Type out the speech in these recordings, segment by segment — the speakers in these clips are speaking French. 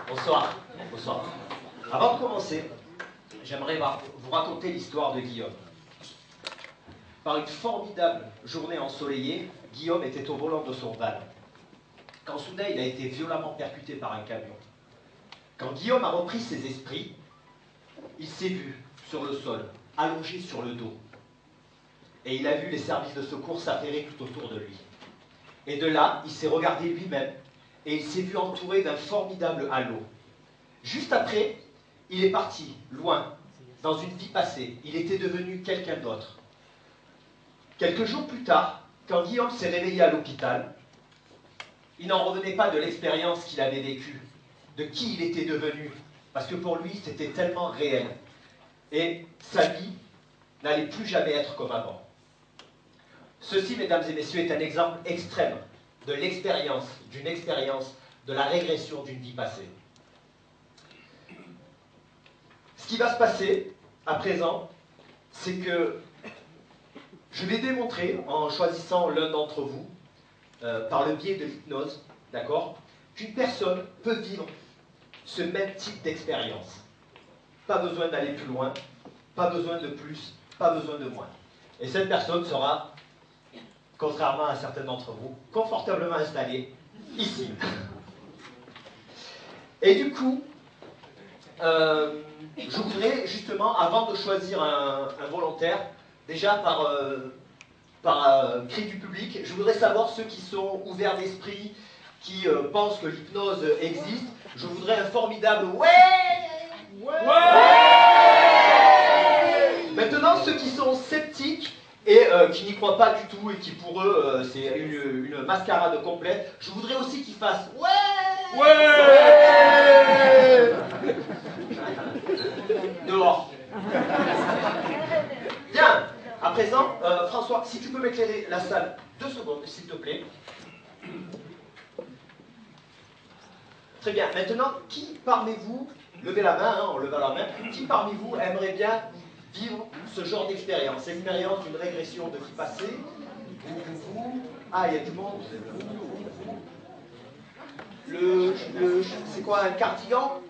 Bonsoir. Bonsoir. Avant de commencer, j'aimerais vous raconter l'histoire de Guillaume. Par une formidable journée ensoleillée, Guillaume était au volant de son van, quand soudain il a été violemment percuté par un camion. Quand Guillaume a repris ses esprits, il s'est vu sur le sol, allongé sur le dos. Et il a vu les services de secours s'affairer tout autour de lui. Et de là, il s'est regardé lui-même, et il s'est vu entouré d'un formidable halo. Juste après, il est parti, loin, dans une vie passée. Il était devenu quelqu'un d'autre. Quelques jours plus tard, quand Guillaume s'est réveillé à l'hôpital, il n'en revenait pas de l'expérience qu'il avait vécue, de qui il était devenu, parce que pour lui, c'était tellement réel. Et sa vie n'allait plus jamais être comme avant. Ceci, mesdames et messieurs, est un exemple extrême de l'expérience, d'une expérience, de la régression d'une vie passée. Ce qui va se passer à présent, c'est que je vais démontrer, en choisissant l'un d'entre vous, par le biais de l'hypnose, d'accord, qu'une personne peut vivre ce même type d'expérience. Pas besoin d'aller plus loin, pas besoin de plus, pas besoin de moins. Et cette personne sera, contrairement à certains d'entre vous, confortablement installée ici. Et du coup, je voudrais justement, avant de choisir un volontaire, déjà par cri du public, je voudrais savoir ceux qui sont ouverts d'esprit, qui pensent que l'hypnose existe. Je voudrais un formidable « ouais ». Maintenant, ceux qui sont sceptiques et qui n'y croient pas du tout et qui pour eux c'est une mascarade complète, je voudrais aussi qu'ils fassent « ouais ». Dehors. Bien. À présent, François, si tu peux m'éclairer la salle 2 secondes, s'il te plaît. Très bien. Maintenant, qui parmi vous, levez la main, hein, on leva la main, qui parmi vous aimerait bien vivre ce genre d'expérience, expérience d'une régression de vie passée? Ah, il y a du monde. C'est quoi, un cardigan?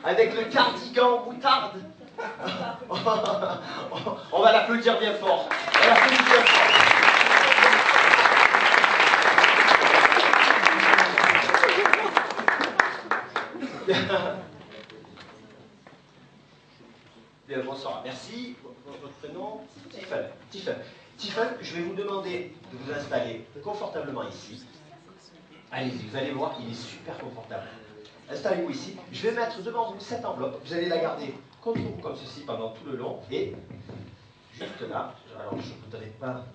Avec le cardigan moutarde. On va l'applaudir bien fort. On va l'applaudir bien fort. Bien, bonsoir, merci. Votre prénom? Tiffen, je vais vous demander de vous installer confortablement ici. Allez-y, vous allez voir, il est super confortable. Installez-vous ici. Je vais mettre devant vous cette enveloppe. Vous allez la garder contre vous comme ceci pendant tout le long. Et juste là, alors je ne voudrais pas,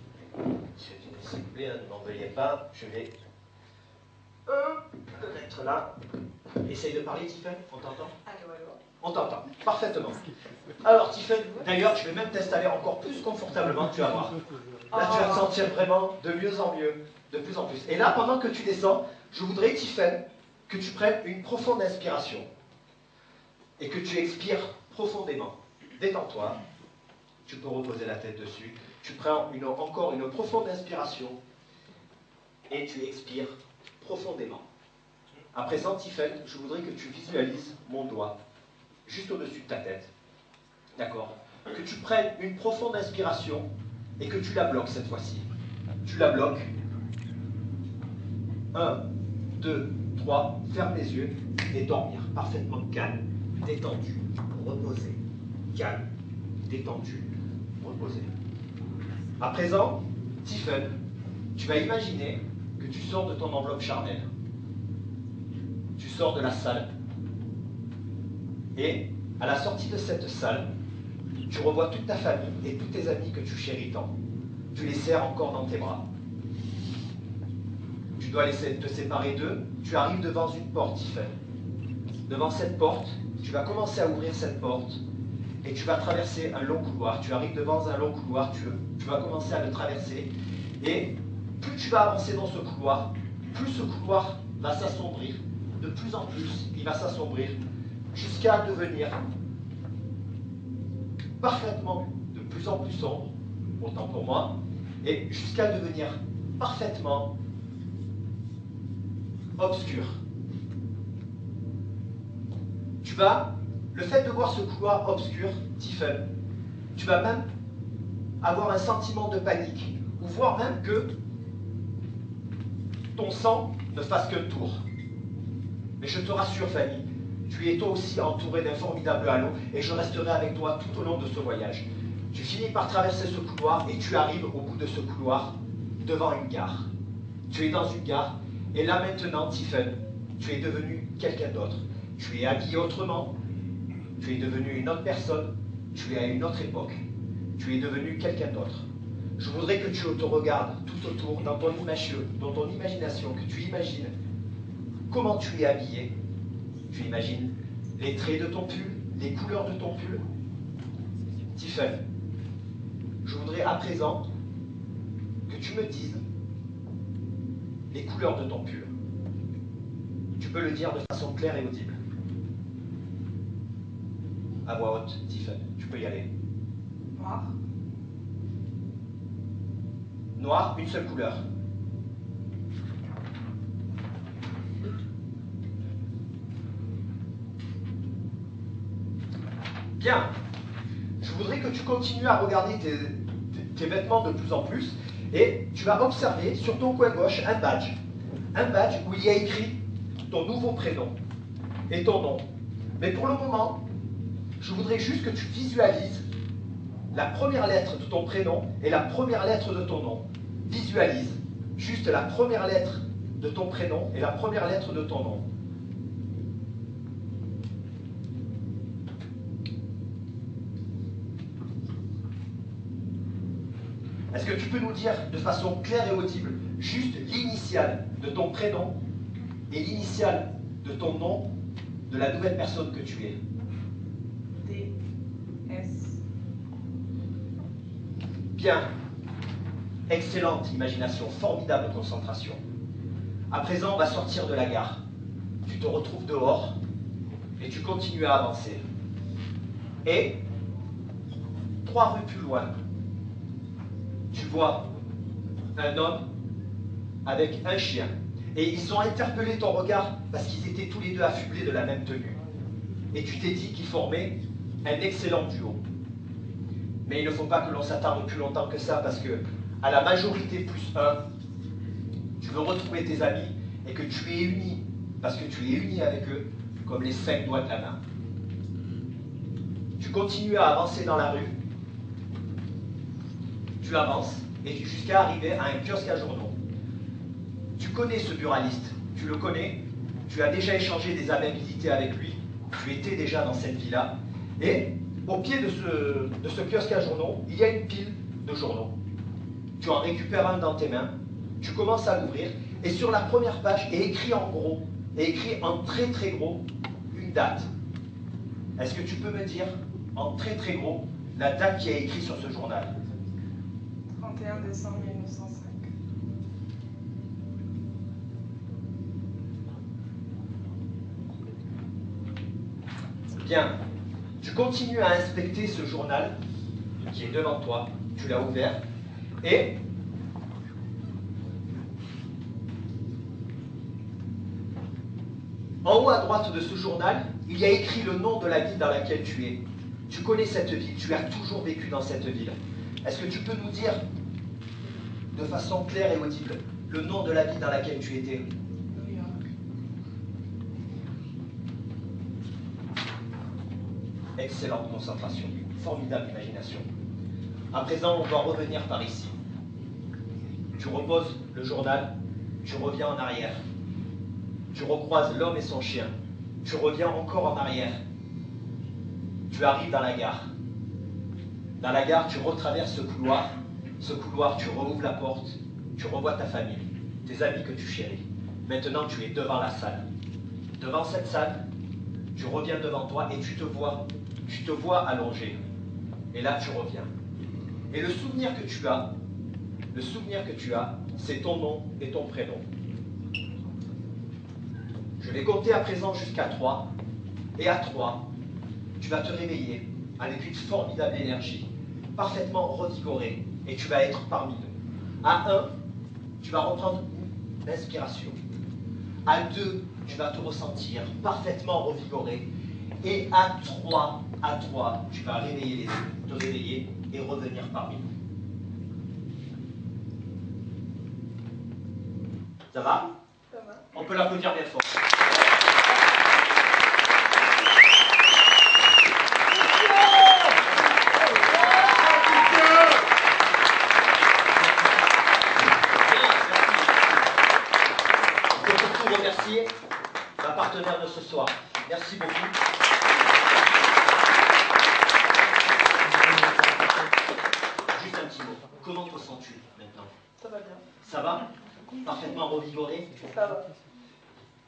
s'il vous plaît, ne m'en veuillez pas, je vais le mettre là. Essaye de parler, Tiffen, on t'entend? On t'entend, parfaitement. Alors, Tiffen, d'ailleurs, je vais même t'installer encore plus confortablement, tu vas voir. Là, tu vas te sentir vraiment de mieux en mieux, de plus en plus. Et là, pendant que tu descends, je voudrais, Tiffen, que tu prennes une profonde inspiration et que tu expires profondément. Détends-toi, tu peux reposer la tête dessus. Tu prends encore une profonde inspiration et tu expires profondément. À présent, Tiffen, je voudrais que tu visualises mon doigt juste au-dessus de ta tête. D'accord? Que tu prennes une profonde inspiration et que tu la bloques cette fois-ci. Tu la bloques. 1, 2, 3, ferme les yeux et dormir parfaitement calme, détendu, reposé, calme, détendu, reposé. À présent, Tiffen, tu vas imaginer que tu sors de ton enveloppe charnelle. Tu sors de la salle et à la sortie de cette salle, tu revois toute ta famille et tous tes amis que tu chéris tant. Tu les serres encore dans tes bras. Tu dois te séparer d'eux. Tu arrives devant une porte, Tiffen. Devant cette porte, tu vas commencer à ouvrir cette porte et tu vas traverser un long couloir. Tu arrives devant un long couloir, tu vas commencer à le traverser et plus tu vas avancer dans ce couloir, plus ce couloir va s'assombrir. De plus en plus, il va s'assombrir jusqu'à devenir parfaitement de plus en plus sombre, autant pour moi, et jusqu'à devenir parfaitement obscur. Le fait de voir ce couloir obscur, Tiffen, tu vas même avoir un sentiment de panique, ou voir même que ton sang ne fasse qu'un tour. Mais je te rassure, Fanny, tu es toi aussi entouré d'un formidable halo, et je resterai avec toi tout au long de ce voyage. Tu finis par traverser ce couloir, et tu arrives au bout de ce couloir, devant une gare. Tu es dans une gare, et là maintenant, Tiffen, tu es devenu quelqu'un d'autre. Tu es habillé autrement, tu es devenu une autre personne, tu es à une autre époque, tu es devenu quelqu'un d'autre. Je voudrais que tu te regardes tout autour, dans ton imagination, que tu imagines comment tu es habillé. Tu imagines les traits de ton pull, les couleurs de ton pull. Tiffen, je voudrais à présent que tu me dises les couleurs de ton pull. Tu peux le dire de façon claire et audible. À voix haute, Tiffen, tu peux y aller. Noir. Noir, une seule couleur. Bien. Je voudrais que tu continues à regarder tes vêtements de plus en plus et tu vas observer sur ton coin gauche un badge. Un badge où il y a écrit ton nouveau prénom et ton nom. Mais pour le moment, je voudrais juste que tu visualises la première lettre de ton prénom et la première lettre de ton nom. Visualise juste la première lettre de ton prénom et la première lettre de ton nom. Est-ce que tu peux nous dire de façon claire et audible juste l'initiale de ton prénom et l'initiale de ton nom de la nouvelle personne que tu es? D. S. Bien. Excellente imagination, formidable concentration. À présent, on va sortir de la gare. Tu te retrouves dehors et tu continues à avancer. Et 3 rues plus loin, tu vois un homme avec un chien. Et ils ont interpellé ton regard parce qu'ils étaient tous les deux affublés de la même tenue. Et tu t'es dit qu'ils formaient un excellent duo. Mais il ne faut pas que l'on s'attarde plus longtemps que ça parce que à la majorité plus 1, tu veux retrouver tes amis et que tu es uni, parce que tu es uni avec eux comme les 5 doigts de la main. Tu continues à avancer dans la rue, tu avances et jusqu'à arriver à un kiosque à journaux. Tu connais ce buraliste, tu le connais, tu as déjà échangé des amabilités avec lui, tu étais déjà dans cette vie-là, et au pied de ce kiosque à journaux, il y a une pile de journaux. Tu en récupères un dans tes mains, tu commences à l'ouvrir, et sur la première page est écrit en gros, est écrit en très très gros, une date. Est-ce que tu peux me dire, en très très gros, la date qui est écrite sur ce journal? 31 décembre 1905. Bien. Tu continues à inspecter ce journal qui est devant toi, tu l'as ouvert, et en haut à droite de ce journal, il y a écrit le nom de la ville dans laquelle tu es. Tu connais cette ville, tu as toujours vécu dans cette ville. Est-ce que tu peux nous dire, de façon claire et audible, le nom de la ville dans laquelle tu étais? New York. Excellente concentration, formidable imagination. À présent, on va revenir par ici. Tu reposes le journal, tu reviens en arrière. Tu recroises l'homme et son chien. Tu reviens encore en arrière. Tu arrives dans la gare. Dans la gare, tu retraverses ce couloir. Ce couloir, tu rouvres la porte. Tu revois ta famille, tes amis que tu chéris. Maintenant, tu es devant la salle. Devant cette salle, tu reviens devant toi et tu te vois allongé. Et là, tu reviens. Et le souvenir que tu as, c'est ton nom et ton prénom. Je vais compter à présent jusqu'à 3. Et à 3, tu vas te réveiller avec une formidable énergie, parfaitement revigorée, et tu vas être parmi nous. À 1, tu vas reprendre une inspiration. À 2, tu vas te ressentir parfaitement revigoré, Et à 3, tu vas réveiller les deux, te réveiller et revenir parmi nous. Ça va? Ça va. On peut l'applaudir bien fort. Je peux surtout remercier ma partenaire de ce soir. Merci beaucoup. Juste un petit mot. Comment te sens-tu maintenant? Ça va bien. Ça va? Parfaitement revigoré? Ça va.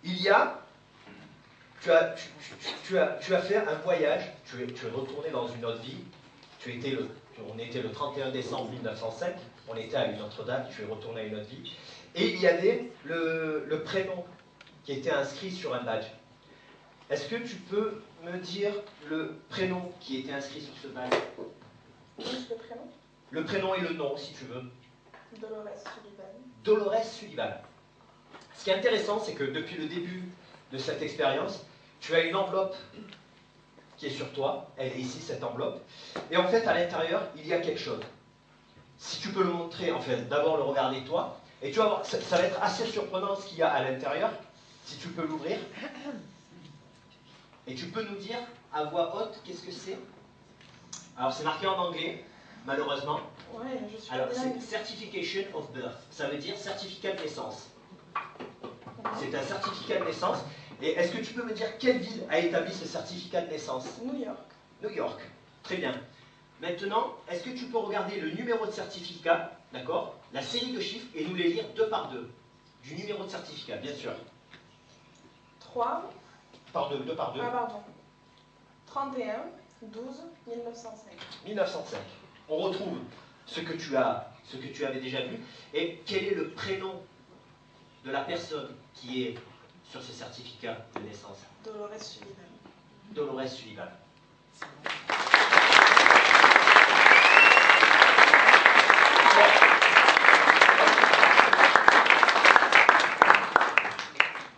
Il y a, tu as fait un voyage, tu es retourné dans une autre vie, on était le 31 décembre 1905, on était à une autre date, tu es retourné à une autre vie, et il y avait le prénom qui était inscrit sur un badge. Est-ce que tu peux me dire le prénom qui était inscrit sur ce badge? Juste le prénom? Le prénom et le nom, si tu veux. Dolores Sullivan. Dolores Sullivan. Ce qui est intéressant, c'est que depuis le début de cette expérience, tu as une enveloppe qui est sur toi. Elle est ici, cette enveloppe. Et en fait, à l'intérieur, il y a quelque chose. Si tu peux le montrer, en fait, d'abord le regarder toi. Et tu vas voir, ça va être assez surprenant ce qu'il y a à l'intérieur. Si tu peux l'ouvrir. Et tu peux nous dire, à voix haute, qu'est-ce que c'est? Alors, c'est marqué en anglais, malheureusement. Ouais, je suis Alors, bilingue. c'est Certification of Birth. Ça veut dire certificat de naissance. C'est un certificat de naissance. Et est-ce que tu peux me dire quelle ville a établi ce certificat de naissance? New York. New York. Très bien. Maintenant, est-ce que tu peux regarder le numéro de certificat, d'accord? La série de chiffres et nous les lire deux par deux. Du numéro de certificat, bien sûr. 3. Par deux, deux par deux. Ah, pardon. 31, 12, 1905. 1905. On retrouve ce que tu avais déjà vu. Et quel est le prénom de la personne qui est sur ce certificat de naissance? Dolores Sullivan. Dolores Sullivan.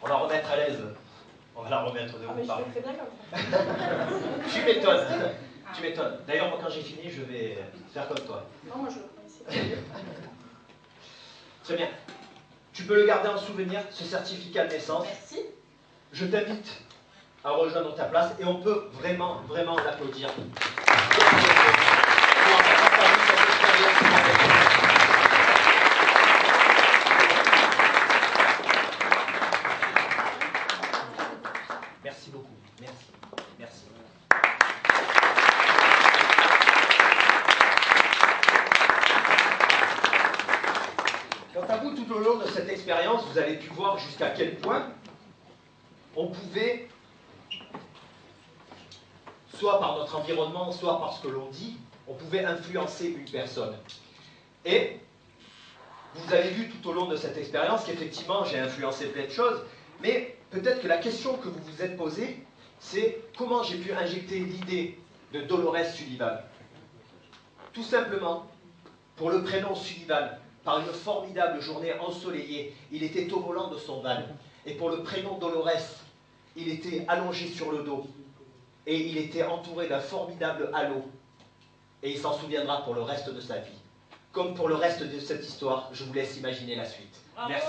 On va remettre à l'aise. On va la remettre de Ah, mais vous je par. fais très bien comme ça. Tu m'étonnes. Tu m'étonnes. D'ailleurs, moi, quand j'ai fini, je vais faire comme toi. Non, moi je le prends ici. Très bien. Tu peux le garder en souvenir, ce certificat de naissance. Merci. Je t'invite à rejoindre ta place et on peut vraiment, vraiment l'applaudir. Merci beaucoup. Merci. Merci. Quant à vous, tout au long de cette expérience, vous avez pu voir jusqu'à quel point on pouvait, soit par notre environnement, soit par ce que l'on dit, on pouvait influencer une personne. Et vous avez vu tout au long de cette expérience qu'effectivement, j'ai influencé plein de choses, mais peut-être que la question que vous vous êtes posée, c'est comment j'ai pu injecter l'idée de Dolores Sullivan. Tout simplement, pour le prénom Sullivan, par une formidable journée ensoleillée, il était au volant de son van. Et pour le prénom Dolores, il était allongé sur le dos. Et il était entouré d'un formidable halo. Et il s'en souviendra pour le reste de sa vie. Comme pour le reste de cette histoire, je vous laisse imaginer la suite. Merci.